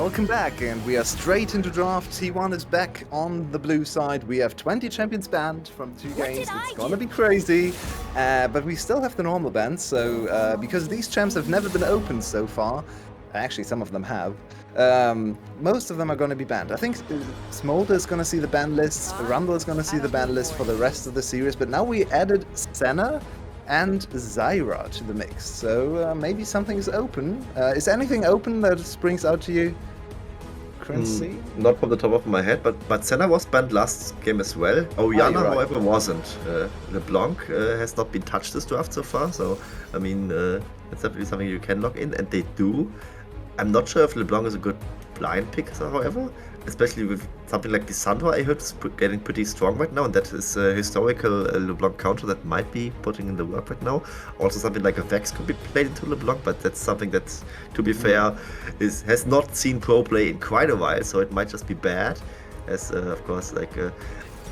Welcome back, and we are straight into draft. T1 is back on the blue side. We have 20 champions banned from 2 games. It's gonna be crazy, but we still have the normal bans. So because these champs have never been opened so far, actually some of them have. Most of them are going to be banned. I think Smolder is going to see the ban lists. Rumble is going to see the ban list for the rest of the series. But now we added Senna and Zyra to the mix, so maybe something is open. Is anything open that springs out to you, Crancy? Not from the top of my head, but Senna was banned last game as well. Orianna, right. however, wasn't. LeBlanc has not been touched this draft so far, so I mean, it's definitely something you can lock in, and they do. I'm not sure if LeBlanc is a good blind pick, however, especially with something like Lissandra. I heard is getting pretty strong right now, and that is a historical LeBlanc counter that might be putting in the work right now. Also, something like a Vex could be played into LeBlanc, but that's something that, to be fair, has not seen pro play in quite a while, so it might just be bad. As of course, like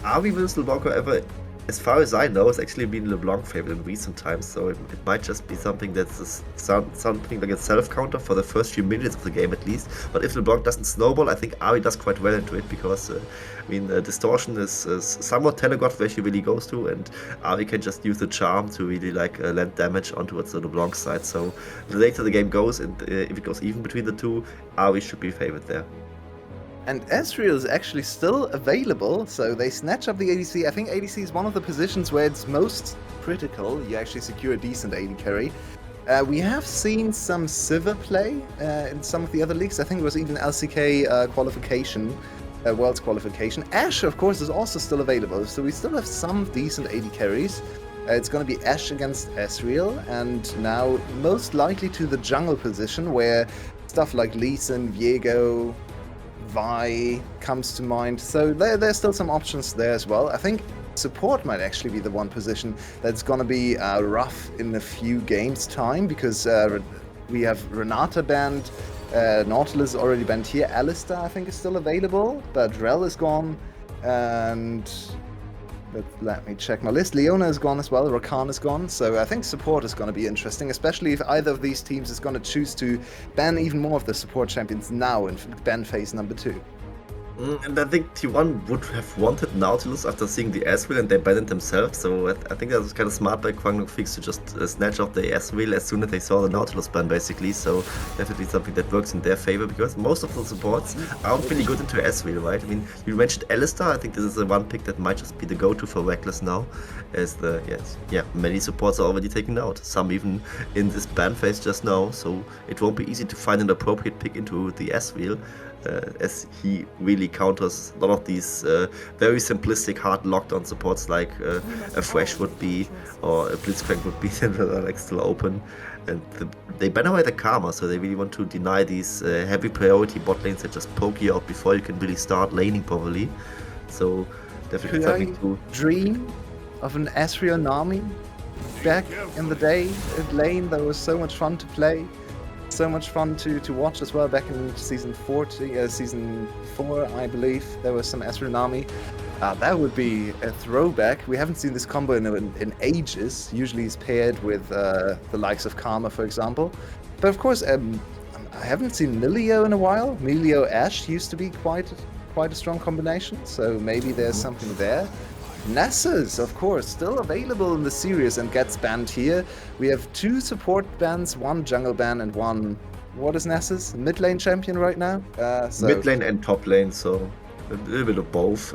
Avi versus LeBlanc, however, as far as I know, it's actually been LeBlanc favorite in recent times, so it might just be something that's something like a self-counter for the first few minutes of the game at least. But if LeBlanc doesn't snowball, I think Ari does quite well into it, because I mean, Distortion is somewhat telegraphed where she really goes to, and Ari can just use the charm to really like land damage onto the LeBlanc side. So the later the game goes, and if it goes even between the two, Ari should be favored there. And Ezreal is actually still available, so they snatch up the ADC. I think ADC is one of the positions where it's most critical. You actually secure a decent AD carry. We have seen some Sivir play in some of the other leagues. I think it was even LCK qualification, Worlds qualification. Ashe, of course, is also still available, so we still have some decent AD carries. It's going to be Ashe against Ezreal, and now most likely to the jungle position, where stuff like Lee Sin, Viego, Vi comes to mind, so there's still some options there as well. I think support might actually be the one position that's gonna be rough in a few games time, because we have Renata banned, Nautilus is already banned here, Alistar I think is still available, but Rel is gone, and let me check my list. Leona is gone as well, Rakan is gone, so I think support is going to be interesting, especially if either of these teams is going to choose to ban even more of the support champions now in ban phase number 2. And I think T1 would have wanted Nautilus after seeing the Ezreal, and they banned it themselves, so I think that was kind of smart by Kwangdong Freecs to just snatch off the Ezreal as soon as they saw the Nautilus ban, basically. So definitely something that works in their favor, because most of the supports aren't really good into Ezreal, right? I mean, you mentioned Alistar. I think this is the one pick that might just be the go-to for Reckless now, as many supports are already taken out, some even in this ban phase just now, so it won't be easy to find an appropriate pick into the Ezreal. As he really counters a lot of these very simplistic hard lockdown supports like a Fresh would be, or a Blitzcrank would be, that are like still open. And they ban away the Karma, so they really want to deny these heavy priority bot lanes that just poke you out before you can really start laning properly. So definitely something to dream of an Ezreal Nami back in the day in lane. That was so much fun to play. So much fun to watch as well. Back in season 4, I believe, there was some Ezreal Nami. That would be a throwback. We haven't seen this combo in ages. Usually it's paired with the likes of Karma, for example. But of course, I haven't seen Milio in a while. Milio Ashe used to be quite a strong combination, so maybe there's something there. Nessus, of course, still available in the series and gets banned here. We have 2 support bans, 1 jungle ban, and 1... What is Nessus? Mid lane champion right now? Mid lane and top lane, so a little bit of both.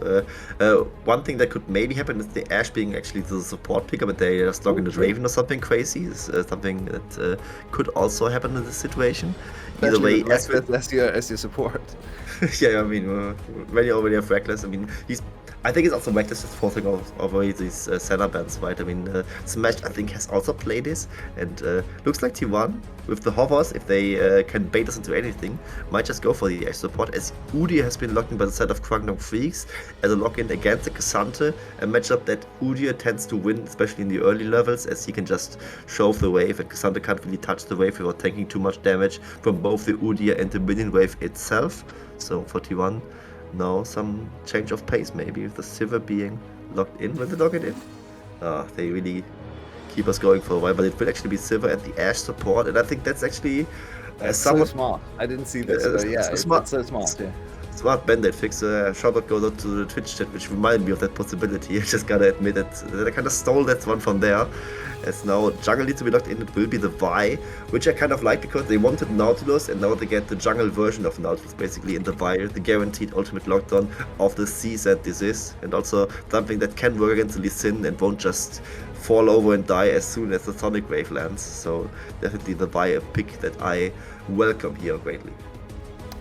One thing that could maybe happen is the Ashe being actually the support picker, but they just log in the Draven or something crazy. Is something that could also happen in this situation. Either way, as your support. Yeah, I mean, when you already have Reckless, I mean, I think it's also Reckless is forcing away these Senna bans, right? I mean, Smash, I think, has also played this, and looks like T1, with the hovers, if they can bait us into anything, might just go for the Ashe support, as Udi has been locked in by the side of Kwangdong Freecs as a lock-in against the Cassante, a matchup that Udi tends to win, especially in the early levels, as he can just shove the wave, and Cassante can't really touch the wave without taking too much damage from both the Udi and the minion wave itself. So for T1, now some change of pace maybe, with the Sivir being locked in when they lock it in. They really keep us going for a while, but it will actually be Sivir and the Ashe support, and I think that's actually That's so smart. I didn't see this, but yeah, it's so smart. Yeah. Smart Band-Aid fix. Shout out goes out to the Twitch chat, which reminded me of that possibility. I just gotta admit that I kind of stole that one from there. As now jungle needs to be locked in, it will be the Vi, which I kind of like because they wanted Nautilus and now they get the jungle version of Nautilus basically in the Vi, the guaranteed ultimate lockdown of the seas that this is, and also something that can work against Lee Sin and won't just fall over and die as soon as the Sonic Wave lands. So definitely the Vi a pick that I welcome here greatly.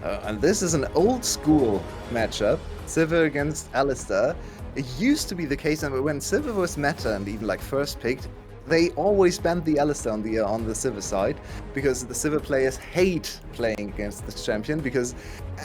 And this is an old school matchup, Sivir against Alistar. It used to be the case, and when Sivir was meta and even like first picked, they always banned the Alistar on the Sivir side, because the Sivir players hate playing against this champion, because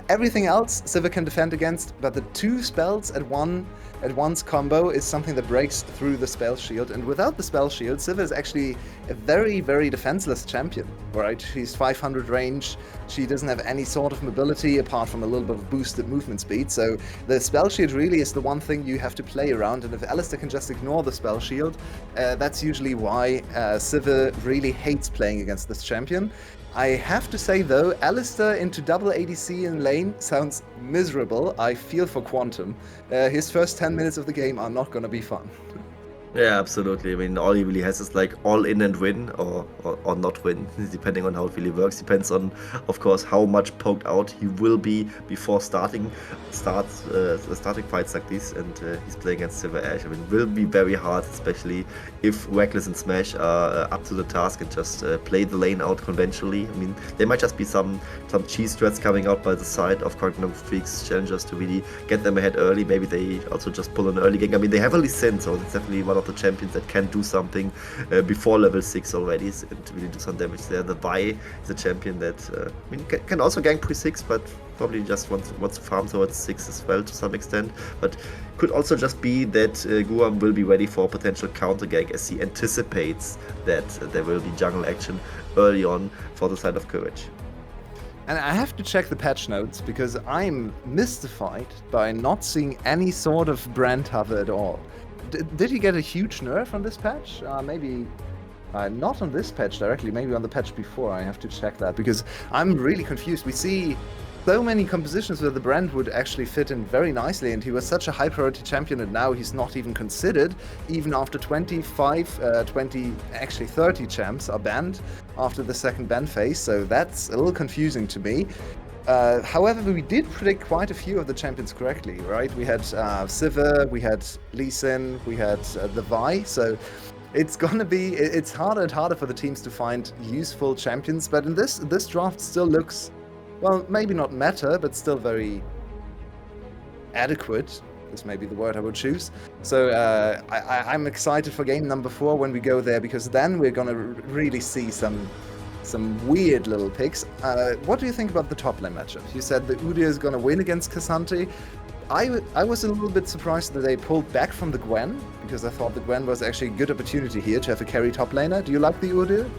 everything else Sivir can defend against, but the two spells at once combo is something that breaks through the spell shield, and without the spell shield, Sivir is actually a very, very defenseless champion, right? She's 500 range, she doesn't have any sort of mobility apart from a little bit of boosted movement speed, so the spell shield really is the one thing you have to play around, and if Alistar can just ignore the spell shield, that's usually why Sivir really hates playing against this champion. I have to say though, Alistar into double ADC in lane sounds miserable. I feel for Quantum. His first 10 minutes of the game are not gonna be fun. Yeah, absolutely. I mean, all he really has is like all in and win or not win, depending on how it really works. Depends on, of course, how much poked out he will be before starting fights like this. And he's playing against Silver Ash. I mean, will be very hard, especially if Reckless and Smash are up to the task and just play the lane out conventionally. I mean, there might just be some cheese threats coming out by the side of Kwangdong Freecs challengers to really get them ahead early. Maybe they also just pull an early gank. I mean, they have a Lee Sin, so it's definitely one of the champions that can do something before level 6 already and really do some damage there. The Vi is a champion that I mean, can also gank pre-6, but probably just wants to farm towards 6 as well to some extent. But could also just be that Guam will be ready for a potential counter gank as he anticipates that there will be jungle action early on for the side of Courage. And I have to check the patch notes because I'm mystified by not seeing any sort of brand hover at all. Did he get a huge nerf on this patch? Maybe not on this patch directly, maybe on the patch before. I have to check that because I'm really confused. We see so many compositions where the brand would actually fit in very nicely, and he was such a high priority champion, and now he's not even considered, even after 30 champs are banned after the second ban phase, so that's a little confusing to me. However, we did predict quite a few of the champions correctly, right? We had Sivir, we had Lee Sin, we had the Vi, so it's harder and harder for the teams to find useful champions, but in this draft still looks, well, maybe not meta, but still very adequate, is maybe the word I would choose. So I'm excited for game number 4 when we go there, because then we're gonna really see some weird little picks. What do you think about the top lane matchup? You said the Udyr is gonna win against K'Sante. I was a little bit surprised that they pulled back from the Gwen, because I thought the Gwen was actually a good opportunity here to have a carry top laner. Do you like the Udyr?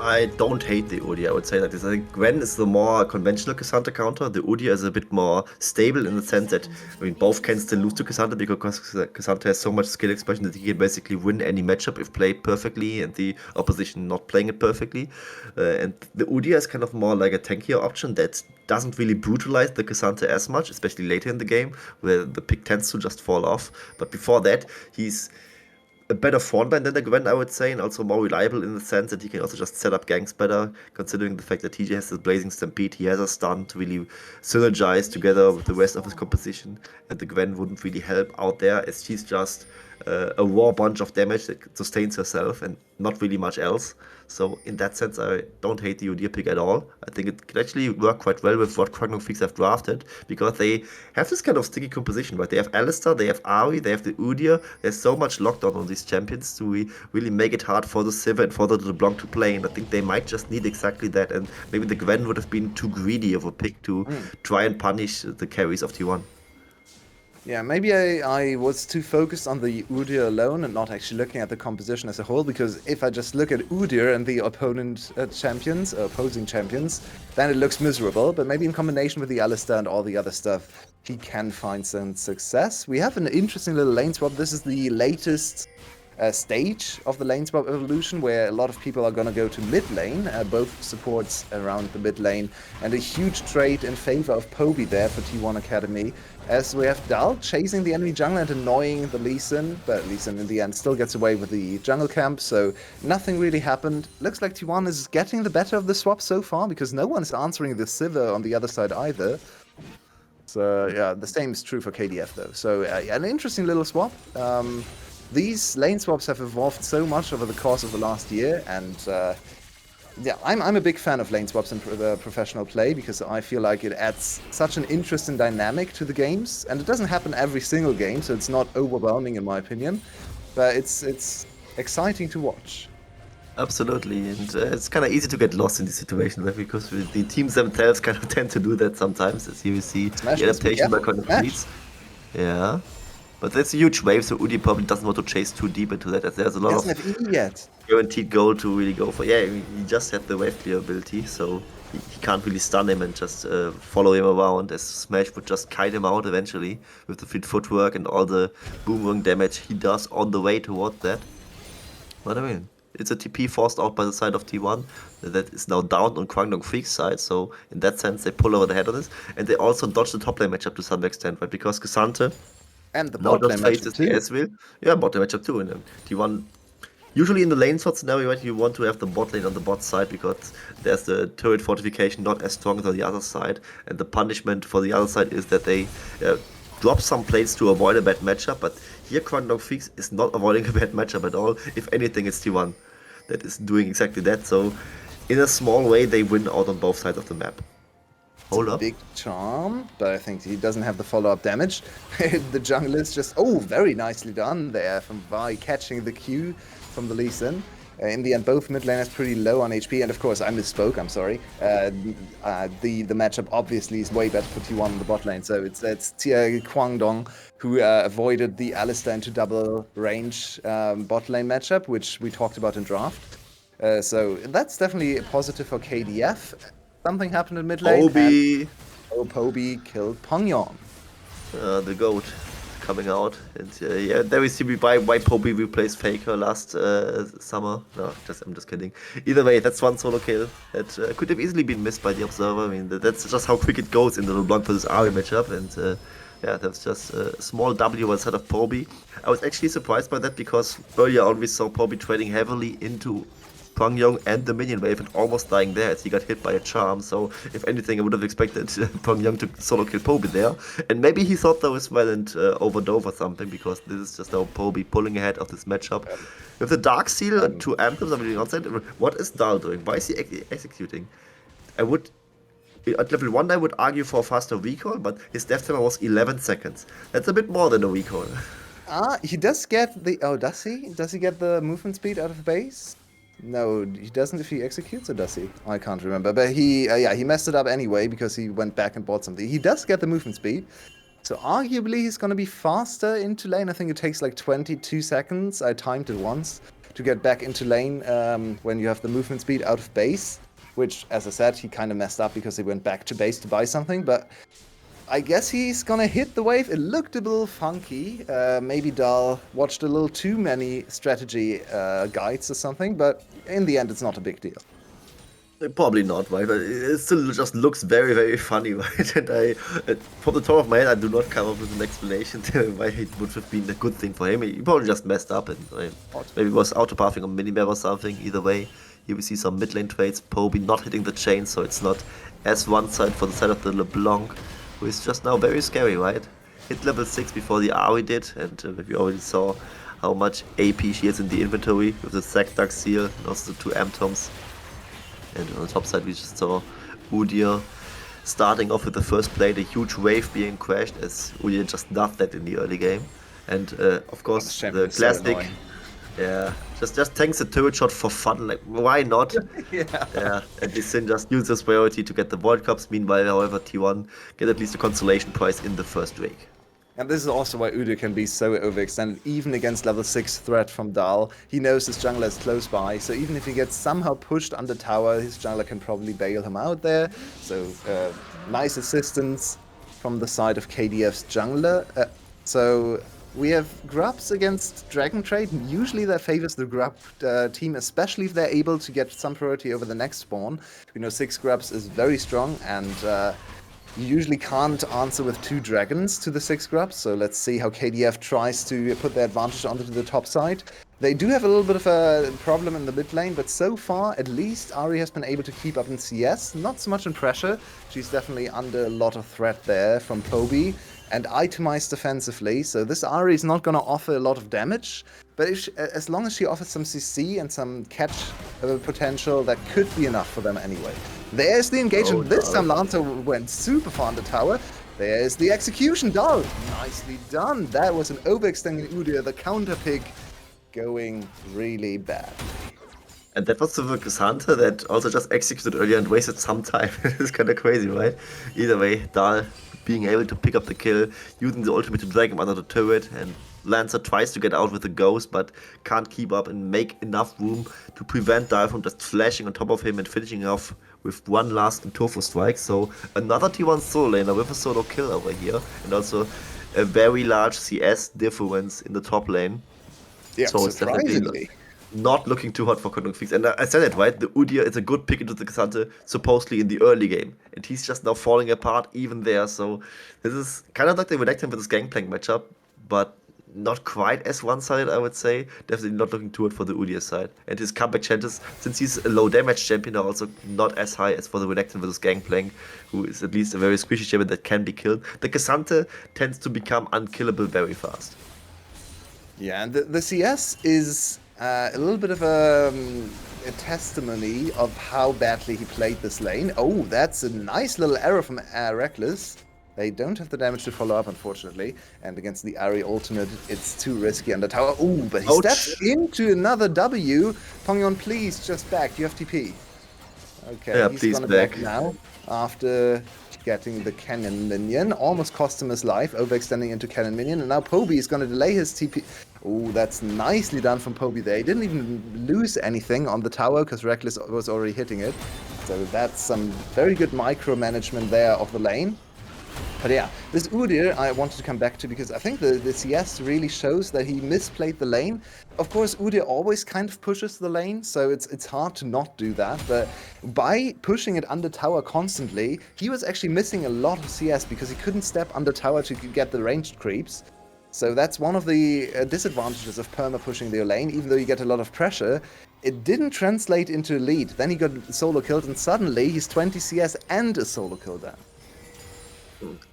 I don't hate the Udyr, I would say that. I think Gwen is the more conventional K'Sante counter. The Udyr is a bit more stable in the sense that, I mean, both can still lose to K'Sante because K'Sante has so much skill expression that he can basically win any matchup if played perfectly and the opposition not playing it perfectly. And the Udyr is kind of more like a tankier option that doesn't really brutalize the K'Sante as much, especially later in the game, where the pick tends to just fall off. But before that, he's a better frontline than the Gwen, I would say, and also more reliable in the sense that he can also just set up ganks better, considering the fact that TJ has the Blazing Stampede, he has a stun to really synergize together with the rest of his composition, and the Gwen wouldn't really help out there, as she's just a raw bunch of damage that sustains herself and not really much else. So in that sense, I don't hate the Udyr pick at all. I think it could actually work quite well with what Kwangdong Freecs have drafted, because they have this kind of sticky composition, right? They have Alistar, they have Ahri, they have the Udyr. There's so much lockdown on these champions to really make it hard for the Sivir and for the LeBlanc to play, and I think they might just need exactly that, and maybe the Gwen would have been too greedy of a pick to try and punish the carries of T1. Yeah, maybe I was too focused on the Udyr alone and not actually looking at the composition as a whole, because if I just look at Udyr and the opposing champions, then it looks miserable, but maybe in combination with the Alistar and all the other stuff, he can find some success. We have an interesting little lane swap. This is the latest stage of the lane swap evolution, where a lot of people are going to go to mid lane, both supports around the mid lane, and a huge trade in favor of Poby there for T1 Academy, as we have Dal chasing the enemy jungler and annoying the Lee Sin, but Lee Sin in the end still gets away with the jungle camp, so nothing really happened. Looks like T1 is getting the better of the swap so far, because no one's answering the Sivir on the other side either. So yeah, the same is true for KDF though. So an interesting little swap. These lane swaps have evolved so much over the course of the last year, and yeah, I'm a big fan of lane swaps in professional play, because I feel like it adds such an interesting dynamic to the games, and it doesn't happen every single game, so it's not overwhelming in my opinion, but it's exciting to watch. Absolutely, and it's kind of easy to get lost in these situations, right? Because the teams themselves kind of tend to do that sometimes, as you see Smash the this, be adaptation by careful, kind of smash. Freecs. Yeah, but that's a huge wave, so Udi probably doesn't want to chase too deep into that, as there's a He lot doesn't of have E yet. guaranteed goal to really go for. Yeah, he just had the wave clear ability, so he can't really stun him and just follow him around, as Smash would just kite him out eventually with the fleet footwork and all the boomerang damage he does on the way toward that. But I mean, it's a TP forced out by the side of T1 that is now down on Kwangdong Freecs side, so in that sense they pull over the head on this, and they also dodge the top lane matchup to some extent, right? Because Gesante And the now bot just lane matchup faces the too. Ezreal. Yeah, bot lane matchup too, and then T1 usually in the lane sort scenario, right, you want to have the bot lane on the bot side because there's the turret fortification not as strong as on the other side, and the punishment for the other side is that they drop some plates to avoid a bad matchup, but here Kwangdong Freecs is not avoiding a bad matchup at all. If anything, it's T1 that is doing exactly that, so in a small way they win out on both sides of the map. Hold up. Big charm, but I think he doesn't have the follow-up damage. The jungle is just, oh, very nicely done there from Vi, catching the Q from the Lee Sin. In the end, both mid laners pretty low on HP, and of course, I misspoke, I'm sorry. The matchup obviously is way better for T1 in the bot lane, so it's Kwangdong who avoided the Alistar into double range bot lane matchup, which we talked about in draft. So that's definitely a positive for KDF. Something happened in mid lane. Obi, Poby killed Kwangdong. the goat, coming out, and yeah, there we see why Poby replaced Faker last summer. No, I'm just kidding. Either way, that's one solo kill that could have easily been missed by the observer. I mean, that's just how quick it goes in the LeBlanc versus Ari matchup, and yeah, that's just a small W instead of Poby. I was actually surprised by that because earlier on we saw Poby trading heavily into Kwangdong and the minion wave and almost dying there as he got hit by a charm, so if anything I would have expected Kwangdong to solo kill Poby there, and maybe he thought that was well and overdove or something, because this is just now Poby pulling ahead of this matchup. With the Dark Seal and 2 Anthems on the outside, what is Dal doing? Why is he executing? At level 1 I would argue for a faster recall, but his death timer was 11 seconds. That's a bit more than a recall. He does get the... Oh, does he? Does he get the movement speed out of the base? No, he doesn't if he executes, or does he? I can't remember. But he messed it up anyway because he went back and bought something. He does get the movement speed. So arguably he's going to be faster into lane. I think it takes like 22 seconds. I timed it once to get back into lane when you have the movement speed out of base. Which, as I said, he kind of messed up because he went back to base to buy something. But I guess he's gonna hit the wave. It looked a little funky. Maybe Dal watched a little too many strategy guides or something, but in the end, it's not a big deal. Probably not, right? But it still just looks very, very funny, right? And from the top of my head, I do not come up with an explanation to why it would have been a good thing for him. He probably just messed up and maybe was auto-pathing on minimap or something. Either way, here we see some mid lane trades. Poby not hitting the chain, so it's not as one side for the side of the LeBlanc, who is just now very scary, right? Hit level 6 before the Ari did, and we already saw how much AP she has in the inventory with the Zac Dark Seal and also the 2 Amtoms. And on the top side we just saw Udyr starting off with the first play, the huge wave being crashed as Udyr just nuffed that in the early game. And of course the classic, yeah, just tanks a turret shot for fun, like why not? Yeah, and Lee Sin just uses priority to get the World Cups. Meanwhile, however, T1 get at least a consolation prize in the first Drake. And this is also why Udyr can be so overextended, even against level 6 threat from Dal. He knows his jungler is close by, so even if he gets somehow pushed under tower, his jungler can probably bail him out there. So nice assistance from the side of KDF's jungler. So We have Grubs against Dragon Trade, and usually that favors the Grub team, especially if they're able to get some priority over the next spawn. We know 6 Grubs is very strong, and you usually can't answer with 2 Dragons to the 6 Grubs, so let's see how KDF tries to put their advantage onto the top side. They do have a little bit of a problem in the mid lane, but so far, at least, Ari has been able to keep up in CS. Not so much in pressure. She's definitely under a lot of threat there from Poby, and itemized defensively, so this Ari is not going to offer a lot of damage, but as long as she offers some CC and some catch potential, that could be enough for them anyway. There's the engagement. This time Lancer went super far on the tower. There's the execution. Dull. Nicely done. That was an overextending Udyr, the counter pick, going really bad. And that was the Freecs Hunter that also just executed earlier and wasted some time. It's kind of crazy, right? Either way, Dahl being able to pick up the kill, using the ultimate to drag him under the turret, and Lancer tries to get out with the ghost, but can't keep up and make enough room to prevent Dahl from just flashing on top of him and finishing off with one last Tofu strike. So another T1 solo laner with a solo kill over here, and also a very large CS difference in the top lane. Yeah, so it's definitely not looking too hot for Kwangdong Freecs. And I said it, right? The Udyr is a good pick into the Xante, supposedly in the early game. And he's just now falling apart even there. So this is kind of like the Renekton with this Gangplank matchup, but not quite as one-sided, I would say. Definitely not looking too hot for the Udyr side. And his comeback chances, since he's a low damage champion, are also not as high as for the Renekton versus Gangplank, who is at least a very squishy champion that can be killed. The Xante tends to become unkillable very fast. Yeah, and the CS is a little bit of a testimony of how badly he played this lane. Oh, that's a nice little error from Reckless. They don't have the damage to follow up, unfortunately. And against the Ari ultimate, it's too risky under tower. Oh, but he steps into another W. Kwangdong, please, just back. You have TP. Okay, yeah, he's please gonna back now after getting the cannon minion. Almost cost him his life, overextending into cannon minion. And now Poby is going to delay his TP. Oh, that's nicely done from Poby there. He didn't even lose anything on the tower because Reckless was already hitting it. So that's some very good micromanagement there of the lane. But yeah, this Udyr I wanted to come back to because I think the CS really shows that he misplayed the lane. Of course, Udyr always kind of pushes the lane, so it's hard to not do that. But by pushing it under tower constantly, he was actually missing a lot of CS because he couldn't step under tower to get the ranged creeps. So that's one of the disadvantages of perma pushing the lane, even though you get a lot of pressure. It didn't translate into a lead. Then he got solo killed, and suddenly he's 20 CS and a solo kill down.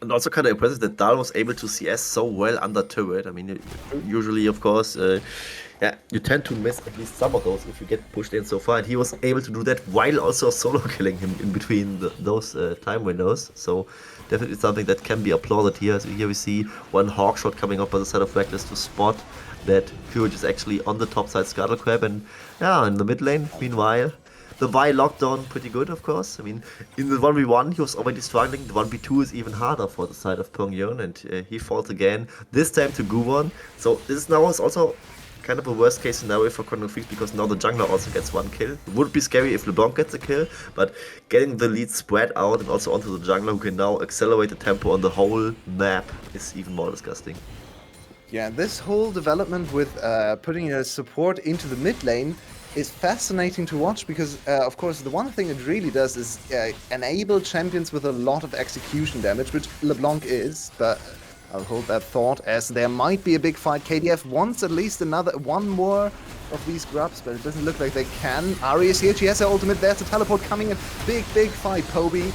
And also kind of impressive that Dahl was able to CS so well under turret. I mean, usually, of course, yeah, you tend to miss at least some of those if you get pushed in so far. And he was able to do that while also solo killing him in between those time windows. So definitely something that can be applauded here. So here we see one hawk shot coming up by the side of Reckless to spot that Courage is actually on the top side Scuttle Crab. And yeah, in the mid lane, meanwhile, the Vi locked down pretty good, of course. I mean, in the 1v1, he was already struggling. The 1v2 is even harder for the side of Pyongyang, and he falls again, this time to Guwon. So this now is also kind of a worst case scenario for Kwangdong Freecs because now the jungler also gets one kill. It would be scary if LeBlanc gets a kill, but getting the lead spread out and also onto the jungler who can now accelerate the tempo on the whole map is even more disgusting. Yeah, this whole development with putting a support into the mid lane is fascinating to watch because, of course, the one thing it really does is enable champions with a lot of execution damage, which LeBlanc is, but I'll hold that thought as there might be a big fight. KDF wants at least one more of these grubs, but it doesn't look like they can. Ari is here, she has her ultimate, there's a teleport coming in. Big fight. Poby,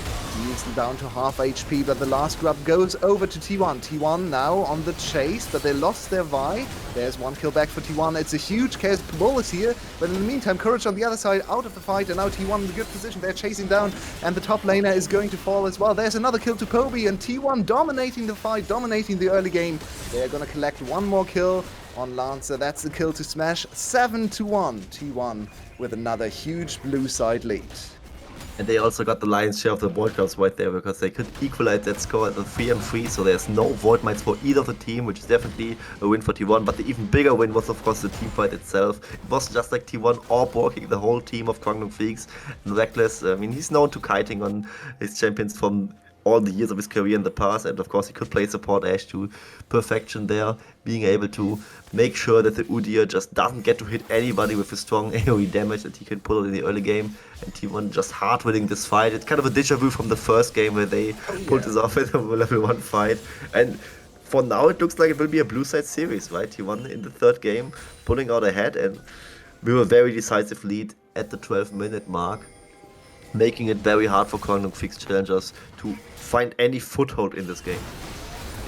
he's down to half HP, but the last grub goes over to T1. T1 now on the chase, but they lost their Vi. There's one kill back for T1. It's a huge chaos bullet here, but in the meantime, Courage on the other side out of the fight, and now T1 in a good position. They're chasing down, and the top laner is going to fall as well. There's another kill to Poby, and T1 dominating the fight, dominating the early game. They're gonna collect one more kill on Lancer. That's the kill to smash. 7-1. T1 with another huge blue side lead. And they also got the lion's share of the void cards right there because they could equalize that score at the 3-3, so there's no void mites for either of the team, which is definitely a win for T1. But the even bigger win was, of course, the team fight itself. It was just like T1 all borking the whole team of Kwangdong Freecs. And Reckless, I mean, he's known to kiting on his champions from all the years of his career in the past, and of course he could play support Ashe to perfection there, being able to make sure that the Udyr just doesn't get to hit anybody with his strong AoE damage that he can pull in the early game, and T1 just hard winning this fight. It's kind of a deja vu from the first game where they pulled this off in a level 1 fight, and for now it looks like it will be a blue side series, right? T1 in the third game, pulling out ahead, and with a very decisive lead at the 12-minute mark, making it very hard for Kwangdong Freecs challengers to find any foothold in this game.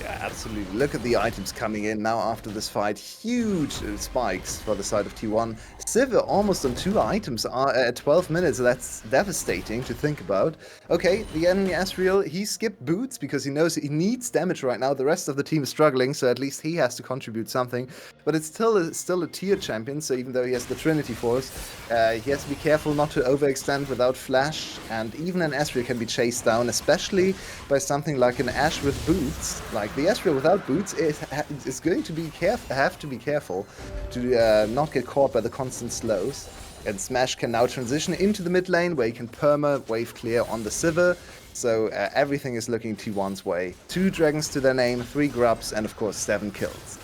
Yeah, absolutely. Look at the items coming in now after this fight. Huge spikes for the side of T1. Sivir almost on 2 items at 12 minutes. That's devastating to think about. Okay, the enemy Asriel, he skipped boots because he knows he needs damage right now. The rest of the team is struggling, so at least he has to contribute something. But it's still a tier champion, so even though he has the Trinity Force, he has to be careful not to overextend without flash. And even an Asriel can be chased down, especially by something like an Ashe with boots. Like the Asriel without boots is going to be have to be careful to not get caught by the constant slows. And Smash can now transition into the mid lane where he can perma wave clear on the Sivir. So everything is looking T1's way. 2 dragons to their name, 3 grubs, and of course 7 kills.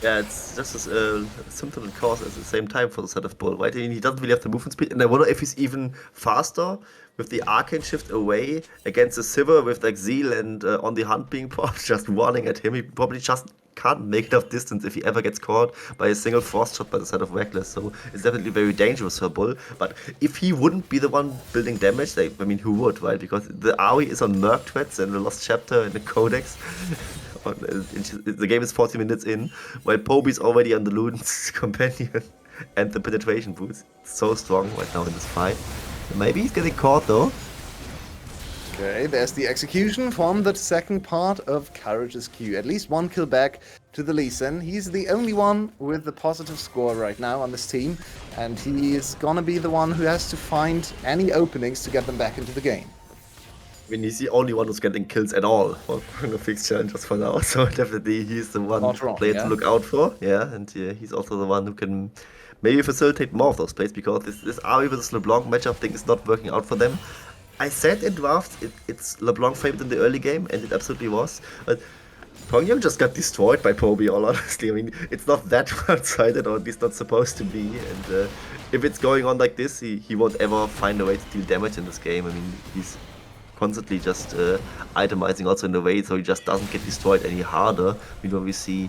Yeah, it's just as symptom and cause at the same time for the side of Bull, right? I mean, he doesn't really have the movement speed, and I wonder if he's even faster with the arcane shift away against the Sivir with like Zeal and on the hunt being popped, just running at him. He probably just can't make enough distance if he ever gets caught by a single frost shot by the side of Reckless. So it's definitely very dangerous for Bull. But if he wouldn't be the one building damage, I mean, who would, right? Because the AoE is on Merc Threats and the Lost Chapter and the Codex. The game is 40 minutes in, while Poby's already on the Luden's companion and the penetration boost. So strong right now in this fight. Maybe he's getting caught though. Okay, there's the execution from the second part of Courage's Q. At least 1 kill back to the Lee Sin. He's the only one with the positive score right now on this team, and he is gonna be the one who has to find any openings to get them back into the game. I mean, he's the only one who's getting kills at all for Freecs challengers for now, so definitely he's the one player to look out for. Yeah, and he's also the one who can maybe facilitate more of those plays, because this Ari versus LeBlanc matchup thing is not working out for them. I said in drafts it's LeBlanc favored in the early game, and it absolutely was, but Kwangdong just got destroyed by Poby, all honestly. I mean, it's not that one-sided, or at least not supposed to be, and if it's going on like this, he won't ever find a way to deal damage in this game. I mean, he's constantly just itemizing also in the way so he just doesn't get destroyed any harder. Meanwhile, we see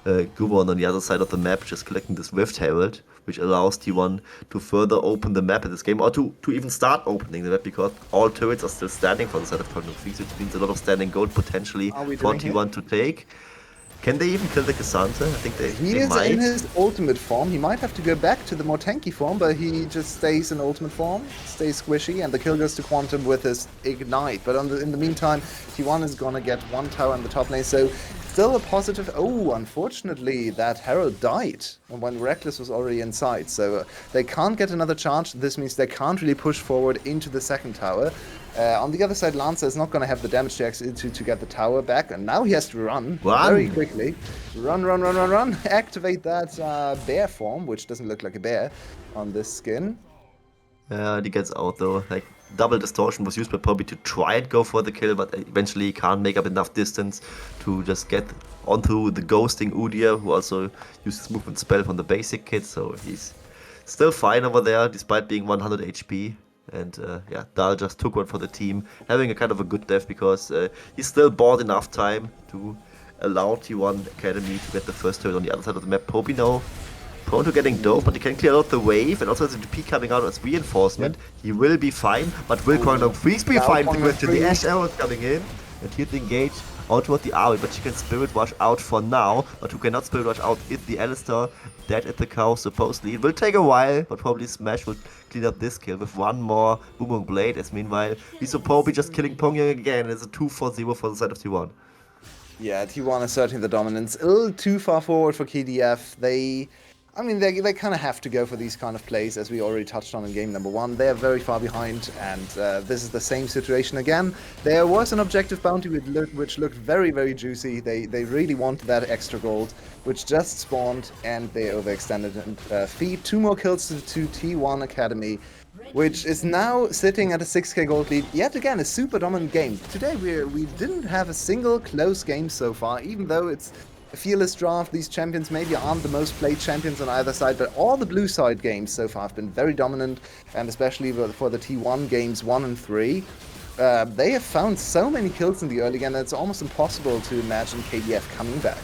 Gubon on the other side of the map just collecting this Rift Herald, which allows T1 to further open the map in this game, or to even start opening the map, because all turrets are still standing for the side of Kwangdong Freecs, which means a lot of standing gold potentially for T1 to take. Can they even kill the Cassandra? I think they might. He is in his ultimate form. He might have to go back to the more tanky form, but he just stays in ultimate form, stays squishy, and the kill goes to Quantum with his Ignite. But in the meantime, T1 is gonna get 1 tower in the top lane, so still a positive. Oh, unfortunately, that Herald died when Reckless was already inside, so they can't get another charge. This means they can't really push forward into the second tower. On the other side, Lancer is not going to have the damage checks to get the tower back, and now he has to run very quickly. Run. Activate that bear form, which doesn't look like a bear on this skin. Yeah, he gets out though. Like, double distortion was used by Poby to try and go for the kill, but eventually he can't make up enough distance to just get onto the ghosting Udyr, who also uses movement spell from the basic kit, so he's still fine over there despite being 100 HP. And yeah, Dahl just took one for the team, having a kind of a good death, because he's still bought enough time to allow T1 Academy to get the first turret on the other side of the map. Poby now prone to getting dove, but he can clear out the wave, and also has a DP coming out as reinforcement. Yep. He will be fine, but will Kwangdong Freecs be fine? The question, the Ashe arrow is coming in, and he'll engage out toward the AoE, but she can Spirit Rush out for now, but who cannot Spirit Rush out is the Alistair, dead at the cow supposedly. It will take a while, but probably Smash will clean up this kill with 1 more Boomong Blade, as meanwhile we saw Poby just killing Pyongyang again. It's a 2-4-0 for the side of T1. Yeah, T1 is certainly the dominance. A little too far forward for KDF. They kind of have to go for these kind of plays, as we already touched on in game number 1. They're very far behind, and this is the same situation again. There was an objective bounty which looked very, very juicy. They really wanted that extra gold, which just spawned, and they overextended and feed 2 more kills to T1 Academy. which is now sitting at a 6k gold lead. Yet again, a super dominant game. Today we didn't have a single close game so far, even though it's a fearless draft. These champions maybe aren't the most played champions on either side, but all the blue side games so far have been very dominant, and especially for the T1 games 1 and 3. They have found so many kills in the early game that it's almost impossible to imagine KDF coming back.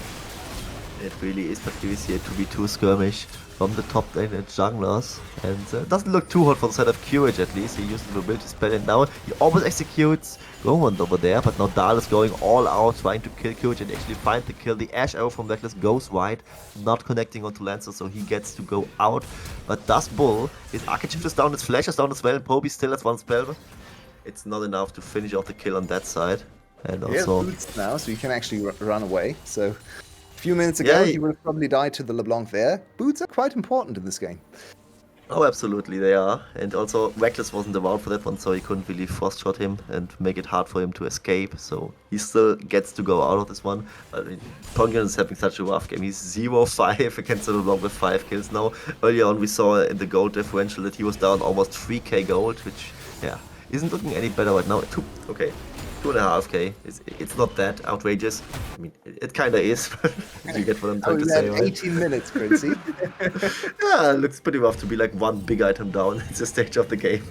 It really is, but here we see a 2v2 skirmish from the top lane and junglers, and doesn't look too hot for the side of Courage at least. He used the mobility spell and now he almost executes Roland over there, but now Dahl is going all out trying to kill Courage and actually find the kill. The Ash arrow from Reckless goes wide, not connecting onto Lancer, so he gets to go out. But does Bull, his Architect is down, his Flash is down as well, and Proby still has one spell. It's not enough to finish off the kill on that side. And also... He has boots now, so he can actually run away, so... Few minutes ago, he would have probably died to the LeBlanc there. Boots are quite important in this game. Oh, absolutely, they are. And also, Reckless wasn't around for that one, so he couldn't really frost shot him and make it hard for him to escape. So he still gets to go out of this one. I mean, Kwangdong is having such a rough game. He's 0-5 against the LeBlanc with 5 kills now. Earlier on, we saw in the gold differential that he was down almost 3k gold, which, yeah, isn't looking any better right now. 2.5k. It's not that outrageous. I mean, it kind of is. You get what I'm trying to say, right? 18 minutes, Quincy. Yeah, it looks pretty rough to be like one big item down at this stage of the game.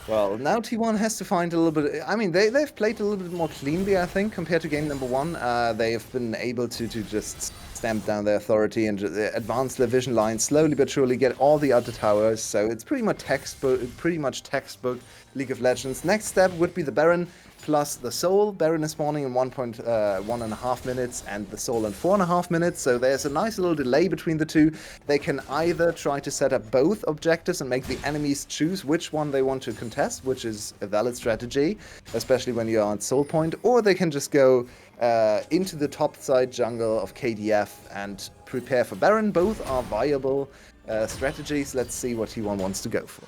Well, now T1 has to find a little bit... I mean, they've played a little bit more cleanly, I think, compared to game number 1. They have been able to just stamp down their authority and advance their vision line slowly but surely, get all the other towers. So it's pretty much textbook League of Legends. Next step would be the Baron plus the Soul. Baron is spawning in 1.5 minutes and the Soul in 4.5 minutes. So there's a nice little delay between the two. They can either try to set up both objectives and make the enemies choose which one they want to contest, which is a valid strategy, especially when you are at Soul Point, or they can just go into the top side jungle of KDF and prepare for Baron. Both are viable strategies. Let's see what T1 wants to go for.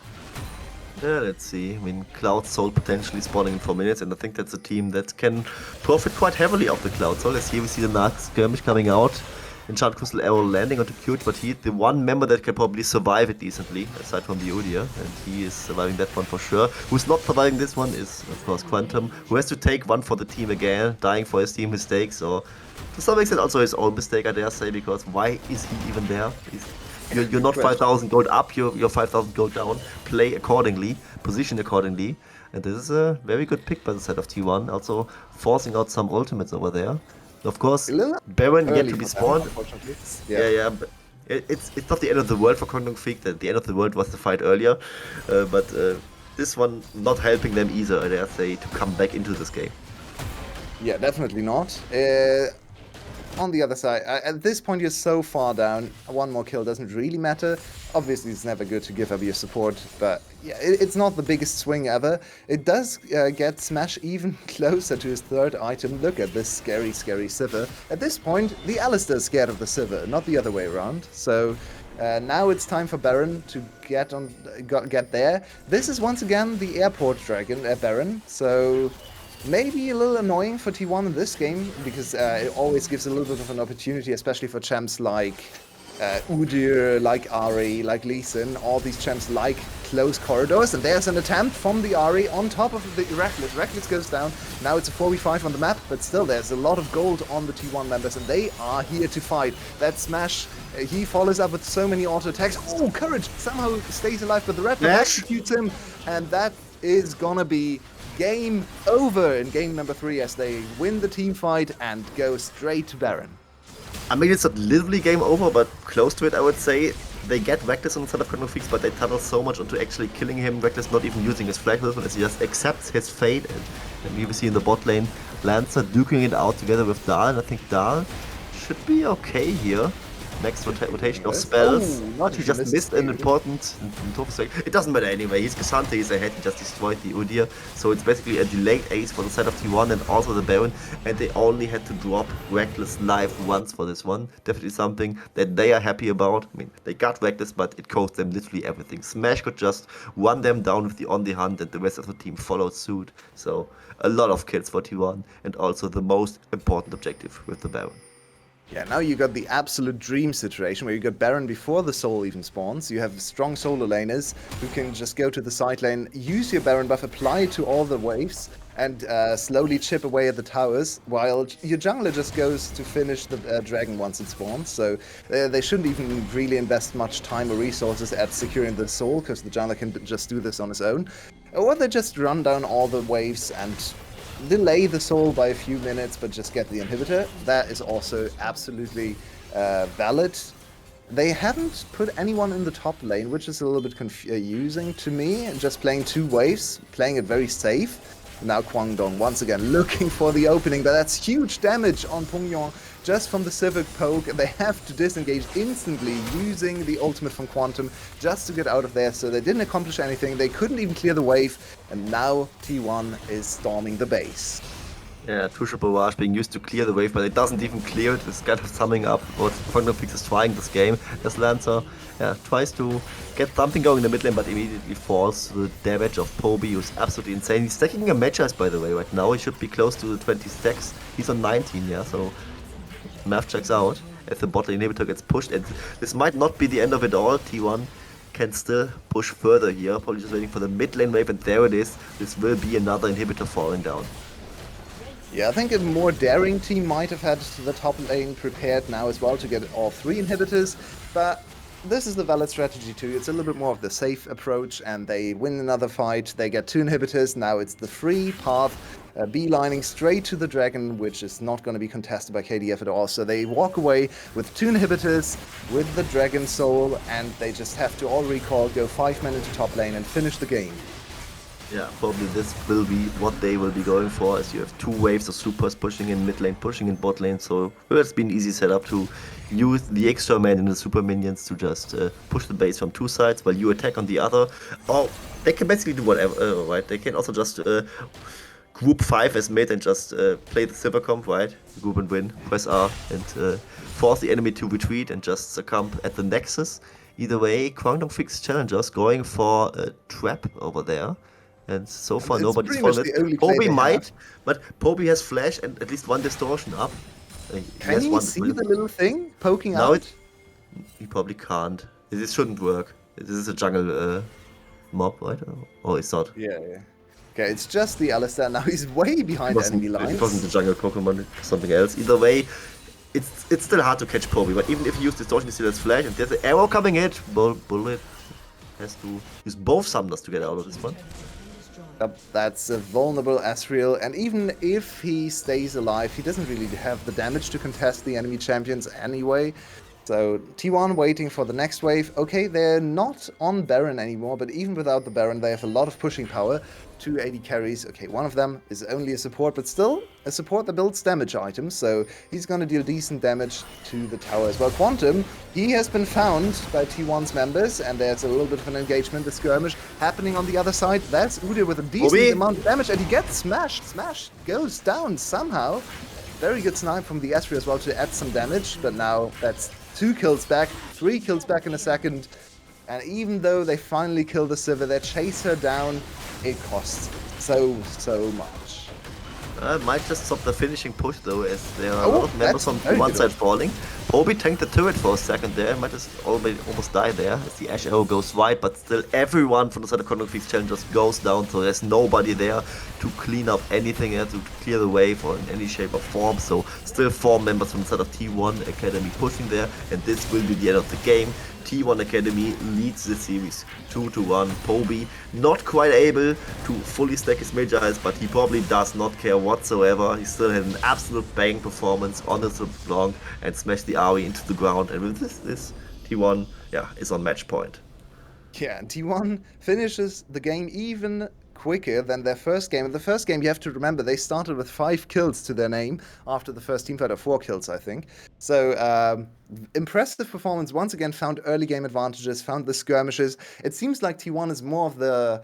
Yeah, let's see. I mean, Cloud Soul potentially spawning in 4 minutes, and I think that's a team that can profit quite heavily off the Cloud Soul. As here we see the next skirmish coming out. Enchant Crystal Arrow landing onto Cute, but he's the one member that can probably survive it decently, aside from the Udyr, and he is surviving that one for sure. Who's not surviving this one is, of course, Quantum, who has to take one for the team again, dying for his team mistakes, or to some extent also his own mistake, I dare say, because why is he even there? You're not 5,000 gold up, you're 5,000 gold down. Play accordingly, position accordingly. And this is a very good pick by the side of T1, also forcing out some ultimates over there. Of course, Baron yet to be spawned. Yeah, but it's not the end of the world for Kwangdong Freecs. The end of the world was the fight earlier. But this one not helping them either, I dare say, to come back into this game. Yeah, definitely not. On the other side, at this point you're so far down, one more kill doesn't really matter. Obviously it's never good to give up your support, but yeah, it's not the biggest swing ever. It does get Smash even closer to his third item. Look at this scary Sivir. At this point, the Alistar is scared of the Sivir, not the other way around. So now it's time for Baron to get there. This is once again the airport dragon, Baron, so... maybe a little annoying for T1 in this game, because it always gives a little bit of an opportunity, especially for champs like Udyr, like Ahri, like Lee Sin. All these champs like close corridors, and there's an attempt from the Ahri on top of the Reckless. Reckless goes down. Now it's a 4v5 on the map, but still there's a lot of gold on the T1 members, and they are here to fight. That Smash, he follows up with so many auto attacks. Oh, Courage somehow stays alive, but the Red Buff executes him, and that is gonna be game over in game number 3 as they win the team fight and go straight to Baron. I mean, it's not literally game over, but close to it, I would say. They get Reckless on the side of Kwangdong Freecs, but they tunnel so much into actually killing him. Reckless not even using his flag this one, as he just accepts his fate. And we will see in the bot lane, Lancer duking it out together with Dahl, and I think Dahl should be okay here. Next rotation of spells. He just missed an important It doesn't matter anyway. He's Cassandra, he's ahead, he just destroyed the Udyr. So it's basically a delayed ace for the side of T1 and also the Baron. And they only had to drop Reckless live once for this one. Definitely something that they are happy about. I mean, they got Reckless, but it cost them literally everything. Smash could just run them down with the on the hunt, and the rest of the team followed suit. So a lot of kills for T1 and also the most important objective with the Baron. Yeah, now you got the absolute dream situation where you got Baron before the soul even spawns. You have strong solo laners who can just go to the side lane, use your Baron buff, apply it to all the waves, and slowly chip away at the towers, while your jungler just goes to finish the dragon once it spawns. So they shouldn't even really invest much time or resources at securing the soul, because the jungler can just do this on his own. Or they just run down all the waves and delay the soul by a few minutes, but just get the inhibitor. That is also absolutely valid. They haven't put anyone in the top lane, which is a little bit confusing to me. Just playing 2 waves, playing it very safe. Now Kwangdong once again looking for the opening, but that's huge damage on Pongyong just from the Civic poke. They have to disengage instantly using the ultimate from Quantum just to get out of there, so they didn't accomplish anything. They couldn't even clear the wave, and now T1 is storming the base. Yeah, Tusha Barrage being used to clear the wave, but it doesn't even clear it. It's kind of summing up what Kwangdong Freecs is trying this game. As Lancer tries to get something going in the mid lane, but immediately falls to the damage of Poby, who's absolutely insane. He's stacking a Magi's, by the way, right now. He should be close to the 20 stacks. He's on 19, yeah, so math checks out as the bot inhibitor gets pushed. And this might not be the end of it all. T1 can still push further here, probably just waiting for the mid lane wave, and there it is. This will be another inhibitor falling down. Yeah, I think a more daring team might have had the top lane prepared now as well to get all 3 inhibitors, but this is the valid strategy too. It's a little bit more of the safe approach, and they win another fight. They get 2 inhibitors. Now it's the free path, beelining straight to the dragon, which is not going to be contested by KDF at all. So they walk away with 2 inhibitors, with the dragon soul, and they just have to all recall, go 5 men into top lane, and finish the game. Yeah, probably this will be what they will be going for, as you have 2 waves of supers pushing in mid lane, pushing in bot lane, so it's been easy setup to use the extra man and the super minions to just push the base from 2 sides while you attack on the other. Or they can basically do whatever, right? They can also just group 5 as mid and just play the silver comp, right? Group and win, press R and force the enemy to retreat and just succumb at the nexus. Either way, Kwangdong Freecs challengers going for a trap over there. And so far, It's nobody's pretty much followed the it. only play Poby they might, have. but Poby has flash and at least 1 distortion up. Can you see the little thing poking now out? He probably can't. This shouldn't work. This is a jungle mob, right? Oh, it's not. Yeah. Okay, it's just the Alistair. Now he's way behind enemy lines. It wasn't the jungle Pokemon, it was something else. Either way, it's still hard to catch Poby, but even if you use distortion, you still has flash, and there's an arrow coming in. Bullet has to use both summoners to get out of this one. That's a vulnerable Asriel, and even if he stays alive, he doesn't really have the damage to contest the enemy champions anyway. So T1 waiting for the next wave. Okay, they're not on Baron anymore, but even without the Baron, they have a lot of pushing power. 2 AD carries. Okay, one of them is only a support, but still a support that builds damage items, so he's going to deal decent damage to the tower as well. Quantum, he has been found by T1's members, and there's a little bit of an engagement, the skirmish happening on the other side. That's Udyr with a decent amount of damage, and he gets smashed. Smashed goes down somehow. Very good snipe from the Asri as well to add some damage, but now that's 2 kills back, 3 kills back in a second. And even though they finally kill the Sivir, they chase her down, it costs so much. Might just stop the finishing push though, as there are a lot of members on one side falling. Poby tanked the turret for a second there, might just almost die there as the Ash Arrow goes wide, but still everyone from the side of Kwangdong Freecs challengers goes down, so there's nobody there to clean up anything, to clear the wave or in any shape or form, so still 4 members from the side of T1 Academy pushing there, and this will be the end of the game. T1 Academy leads the series 2-1. Poby not quite able to fully stack his Magi's, but he probably does not care whatsoever. He still had an absolute bang performance on his LeBlanc and smashed the Ari into the ground. And with this T1 is on match point. Yeah, and T1 finishes the game even quicker than their first game. In the first game, you have to remember, they started with 5 kills to their name after the first team fight, or 4 kills, I think. So, impressive performance. Once again, found early game advantages, found the skirmishes. It seems like T1 is more of the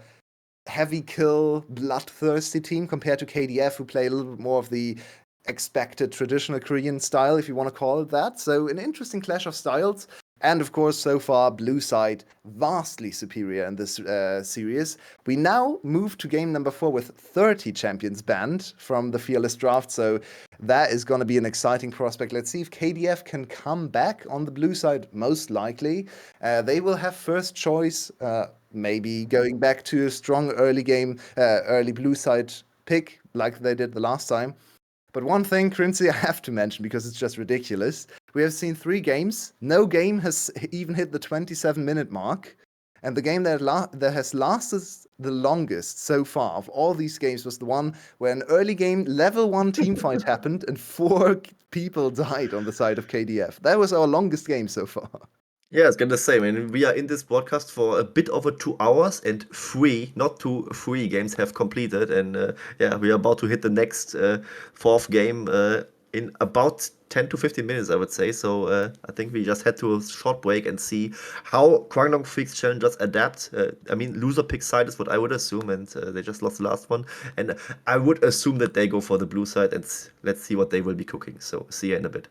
heavy kill, bloodthirsty team compared to KDF, who play a little bit more of the expected traditional Korean style, if you want to call it that. So, an interesting clash of styles. And of course, so far, blue side vastly superior in this series. We now move to game number 4 with 30 champions banned from the Fearless Draft, so that is going to be an exciting prospect. Let's see if KDF can come back on the blue side, most likely. They will have first choice, maybe going back to a strong early game, early blue side pick like they did the last time. But one thing, Quincy, I have to mention because it's just ridiculous. We have seen 3 games. No game has even hit the 27-minute mark. And the game that has lasted the longest so far of all these games was the one where an early game level 1 team fight happened and 4 people died on the side of KDF. That was our longest game so far. Yeah, I was gonna say, man, we are in this broadcast for a bit over 2 hours, and not 3 games have completed, and yeah, we are about to hit the next 4th game in about 10 to 15 minutes, I would say. So I think we just head to a short break and see how Kwangdong Freecs challengers adapt. I mean, loser pick side is what I would assume, and they just lost the last one, and I would assume that they go for the blue side, and let's see what they will be cooking. So see you in a bit.